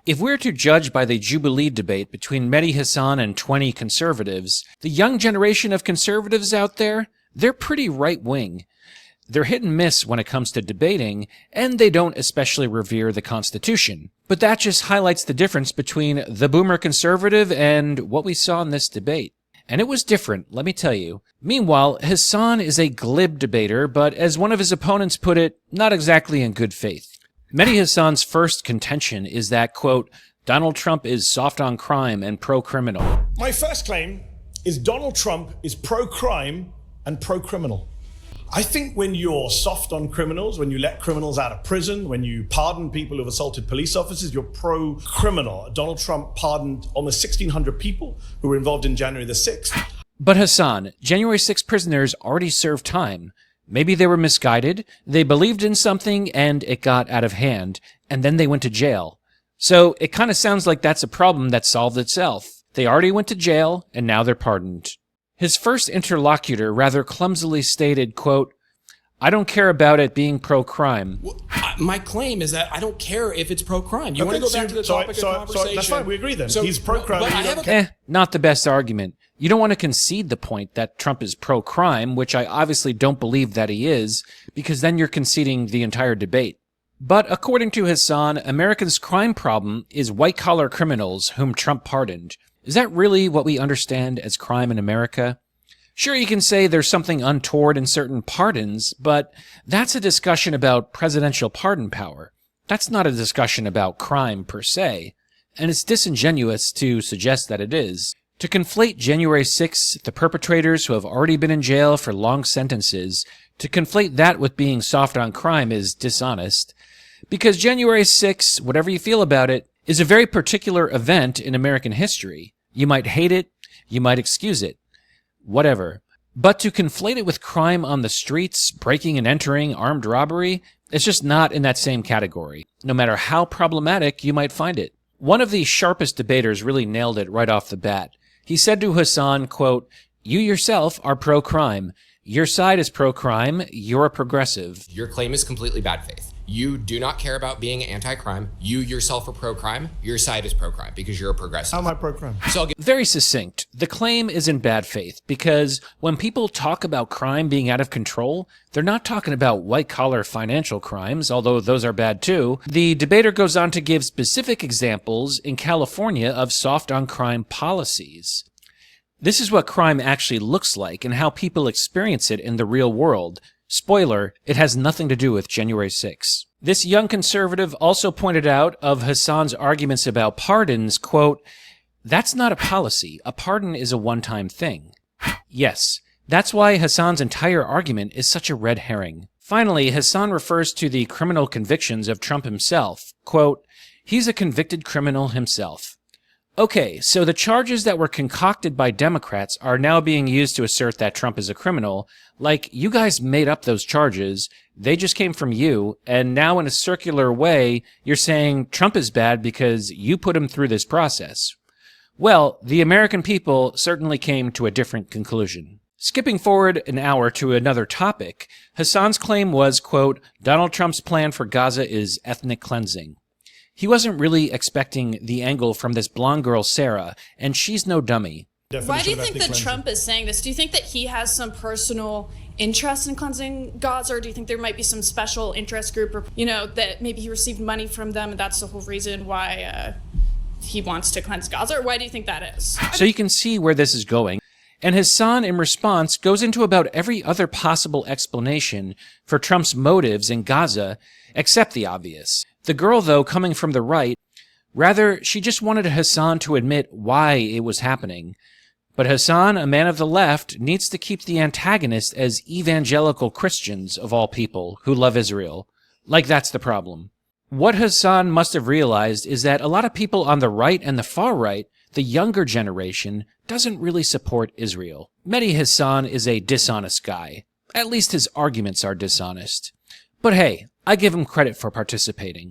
If we're to judge by the Jubilee debate between Mehdi Hasan and 20 conservatives, the young generation of conservatives out there, they're pretty right-wing. They're hit and miss when it comes to debating, and they don't especially revere the Constitution. But that just highlights the difference between the boomer conservative and what we saw in this debate. And it was different, let me tell you. Meanwhile, Hasan is a glib debater, but as one of his opponents put it, not exactly in good faith. Mehdi Hasan's first contention is that, quote, Donald Trump is soft on crime and pro-criminal. My first claim is Donald Trump is pro-crime and pro-criminal. I think when you're soft on criminals, when you let criminals out of prison, when you pardon people who've assaulted police officers, you're pro-criminal. Donald Trump pardoned almost 1,600 people who were involved in January the 6th. But Hasan, January 6 prisoners already served time. Maybe they were misguided, they believed in something, and it got out of hand, and then they went to jail. So it kind of sounds like that's a problem that solved itself. They already went to jail, and now they're pardoned. His first interlocutor rather clumsily stated, quote, I don't care about it being pro-crime. Well, my claim is that I don't care if it's pro-crime. You want to go back to the topic of conversation? That's fine, we agree then. He's pro-crime. Not the best argument. You don't want to concede the point that Trump is pro-crime, which I obviously don't believe that he is, because then you're conceding the entire debate. But according to Hasan, Americans' crime problem is white-collar criminals whom Trump pardoned. Is that really what we understand as crime in America? Sure, you can say there's something untoward in certain pardons, but that's a discussion about presidential pardon power. That's not a discussion about crime per se, and it's disingenuous to suggest that it is. To conflate January 6th, the perpetrators who have already been in jail for long sentences, to conflate that with being soft on crime is dishonest. Because January 6th, whatever you feel about it, is a very particular event in American history. You might hate it, you might excuse it, whatever. But to conflate it with crime on the streets, breaking and entering, armed robbery, it's just not in that same category, no matter how problematic you might find it. One of the sharpest debaters really nailed it right off the bat. He said to Hasan, quote, you yourself are pro-crime. Your side is pro-crime. You're a progressive. Your claim is completely bad faith. You do not care about being anti-crime. You yourself are pro-crime. Your side is pro-crime because you're a progressive. How am I pro-crime? So very succinct. The claim is in bad faith because when people talk about crime being out of control, they're not talking about white-collar financial crimes, although those are bad too. The debater goes on to give specific examples in California of soft-on-crime policies. This is what crime actually looks like and how people experience it in the real world. Spoiler, it has nothing to do with January 6. This young conservative also pointed out of Hasan's arguments about pardons, quote, that's not a policy. A pardon is a one-time thing. Yes, that's why Hasan's entire argument is such a red herring. Finally, Hasan refers to the criminal convictions of Trump himself. Quote, he's a convicted criminal himself. Okay, so the charges that were concocted by Democrats are now being used to assert that Trump is a criminal. Like, you guys made up those charges, they just came from you, and now in a circular way, you're saying Trump is bad because you put him through this process. Well, the American people certainly came to a different conclusion. Skipping forward an hour to another topic, Hasan's claim was, quote, Donald Trump's plan for Gaza is ethnic cleansing. He wasn't really expecting the angle from this blonde girl, Sarah, and she's no dummy. Why do you think that Trump is saying this? Do you think that he has some personal interest in cleansing Gaza, or do you think there might be some special interest group, or, that maybe he received money from them and that's the whole reason why he wants to cleanse Gaza? Or why do you think that is? So you can see where this is going. And Hasan, in response, goes into about every other possible explanation for Trump's motives in Gaza, except the obvious. The girl, though, coming from the right, rather, she just wanted Hasan to admit why it was happening. But Hasan, a man of the left, needs to keep the antagonist as evangelical Christians, of all people, who love Israel. Like that's the problem. What Hasan must have realized is that a lot of people on the right and the far right, the younger generation, doesn't really support Israel. Mehdi Hasan is a dishonest guy. At least his arguments are dishonest. But hey, I give him credit for participating.